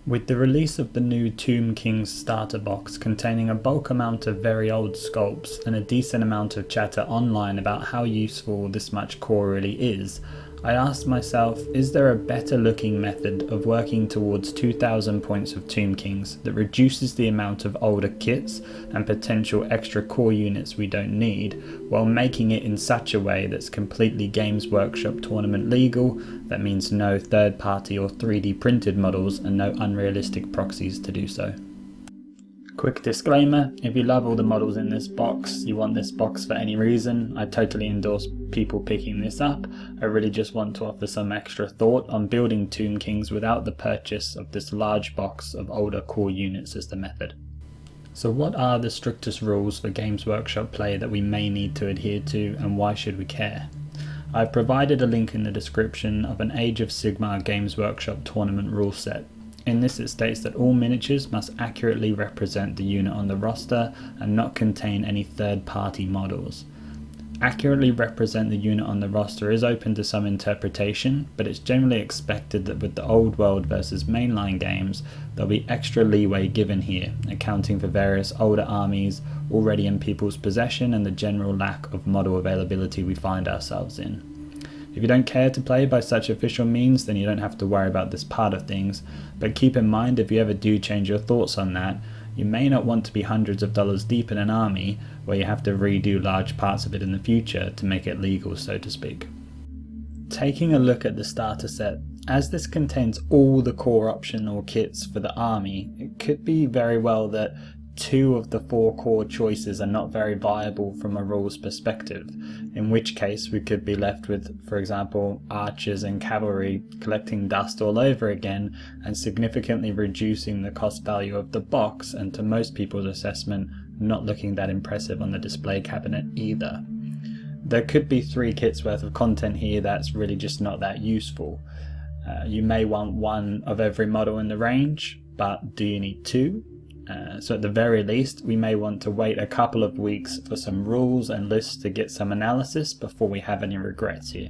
With the release of the new Tomb King's starter box containing a bulk amount of very old sculpts and a decent amount of chatter online about how useful this much core really is, I asked myself, is there a better looking method of working towards 2000 points of Tomb Kings that reduces the amount of older kits and potential extra core units we don't need, while making it in such a way that's completely Games Workshop tournament legal, that means no third party or 3D printed models and no unrealistic proxies to do so. Quick disclaimer, if you love all the models in this box, you want this box for any reason, I totally endorse people picking this up. I really just want to offer some extra thought on building Tomb Kings without the purchase of this large box of older core units as the method. So what are the strictest rules for Games Workshop play that we may need to adhere to, and why should we care? I've provided a link in the description of an Age of Sigmar Games Workshop tournament rule set. In this it states that all miniatures must accurately represent the unit on the roster and not contain any third party models. Accurately represent the unit on the roster is open to some interpretation, but it's generally expected that with the old world versus mainline games, there'll be extra leeway given here, accounting for various older armies already in people's possession and the general lack of model availability we find ourselves in. If you don't care to play by such official means, then you don't have to worry about this part of things, but keep in mind if you ever do change your thoughts on that, you may not want to be hundreds of dollars deep in an army where you have to redo large parts of it in the future to make it legal, so to speak. Taking a look at the starter set, as this contains all the core optional kits for the army, it could be very well that 2 of the 4 core choices are not very viable from a rules perspective, in which case we could be left with, for example, archers and cavalry collecting dust all over again and significantly reducing the cost value of the box, and to most people's assessment not looking that impressive on the display cabinet either. There could be 3 kits worth of content here that's really just not that useful. You may want 1 of every model in the range, but do you need 2? So at the very least, we may want to wait a couple of weeks for some rules and lists to get some analysis before we have any regrets here.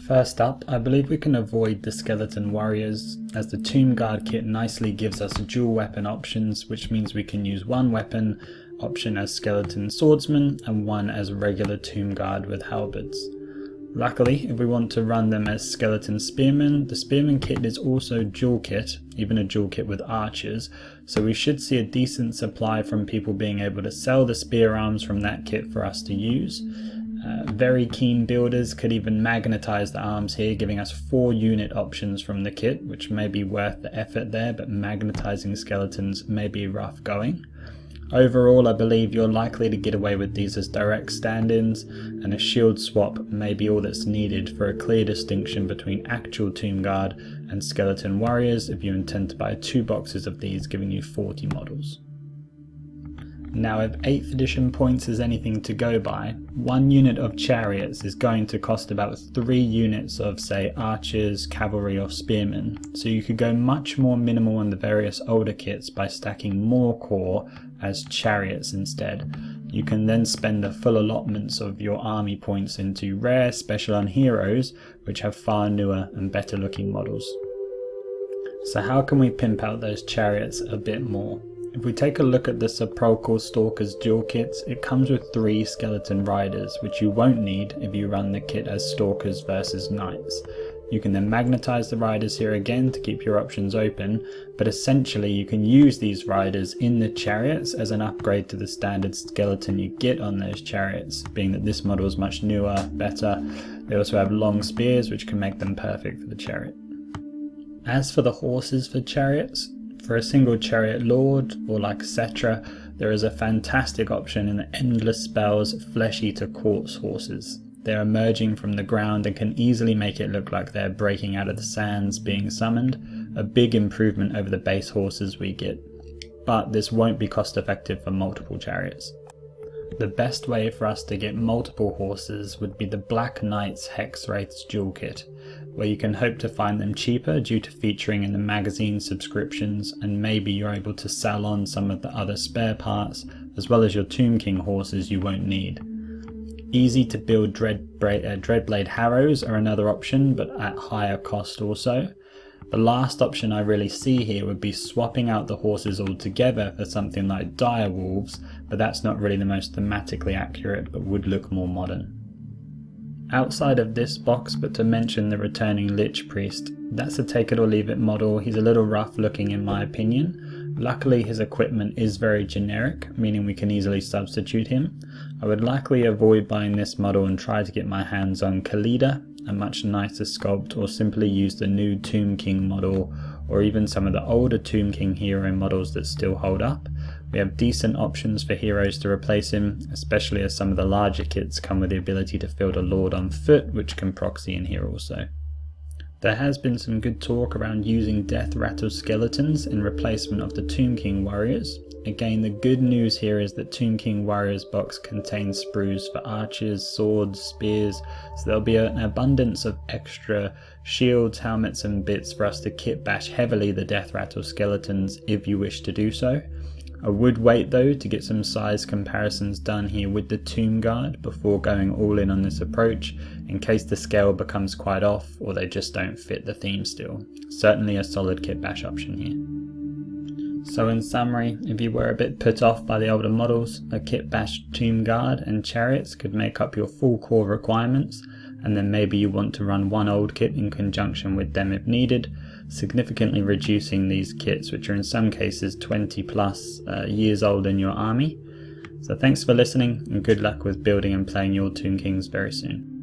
First up, I believe we can avoid the skeleton warriors, as the Tomb Guard kit nicely gives us dual weapon options, which means we can use 1 weapon option as skeleton swordsman and 1 as regular Tomb Guard with halberds. Luckily, if we want to run them as skeleton spearmen, the spearman kit is also dual kit, even a dual kit with archers, so we should see a decent supply from people being able to sell the spear arms from that kit for us to use. Very keen builders could even magnetize the arms here, giving us 4 unit options from the kit, which may be worth the effort there, but magnetizing skeletons may be rough going. Overall, I believe you're likely to get away with these as direct stand-ins, and a shield swap may be all that's needed for a clear distinction between actual Tomb Guard and skeleton warriors if you intend to buy 2 boxes of these, giving you 40 models. Now, if 8th edition points is anything to go by, 1 unit of chariots is going to cost about 3 units of, say, archers, cavalry or spearmen, so you could go much more minimal on the various older kits by stacking more core as chariots instead. You can then spend the full allotments of your army points into rare, special and heroes, which have far newer and better looking models. So how can we pimp out those chariots a bit more? If we take a look at the Sepulchral Stalkers dual kits, it comes with 3 skeleton riders, which you won't need if you run the kit as stalkers versus knights. You can then magnetize the riders here again to keep your options open, but essentially you can use these riders in the chariots as an upgrade to the standard skeleton you get on those chariots, being that this model is much newer, better. They also have long spears, which can make them perfect for the chariot. As for the horses for chariots, for a single chariot lord, or like Cetra, there is a fantastic option in the Endless Spells Flesh Eater Quartz horses. They're emerging from the ground and can easily make it look like they're breaking out of the sands being summoned, a big improvement over the base horses we get. But this won't be cost effective for multiple chariots. The best way for us to get multiple horses would be the Black Knights Hex Wraiths dual kit, where you can hope to find them cheaper due to featuring in the magazine subscriptions, and maybe you're able to sell on some of the other spare parts, as well as your Tomb King horses you won't need. Easy to build Dreadblade Harrows are another option, but at higher cost also. The last option I really see here would be swapping out the horses altogether for something like dire wolves, but that's not really the most thematically accurate, but would look more modern. Outside of this box, but to mention the returning Lich Priest, that's a take it or leave it model. He's a little rough looking in my opinion. Luckily his equipment is very generic, meaning we can easily substitute him. I would likely avoid buying this model and try to get my hands on Khalida, a much nicer sculpt, or simply use the new Tomb King model, or even some of the older Tomb King hero models that still hold up. We have decent options for heroes to replace him, especially as some of the larger kits come with the ability to field a lord on foot, which can proxy in here also. There has been some good talk around using death rattle skeletons in replacement of the Tomb King warriors. Again, the good news here is that Tomb King Warriors box contains sprues for archers, swords, spears, so there'll be an abundance of extra shields, helmets and bits for us to kit bash heavily the death rattle skeletons if you wish to do so. I would wait though to get some size comparisons done here with the Tomb Guard before going all in on this approach, in case the scale becomes quite off or they just don't fit the theme still. Certainly a solid kit bash option here. So in summary, if you were a bit put off by the older models, a kit bash Tomb Guard and chariots could make up your full core requirements, and then maybe you want to run one old kit in conjunction with them if needed, significantly reducing these kits, which are in some cases 20 plus years old in your army. So thanks for listening and good luck with building and playing your Tomb Kings very soon.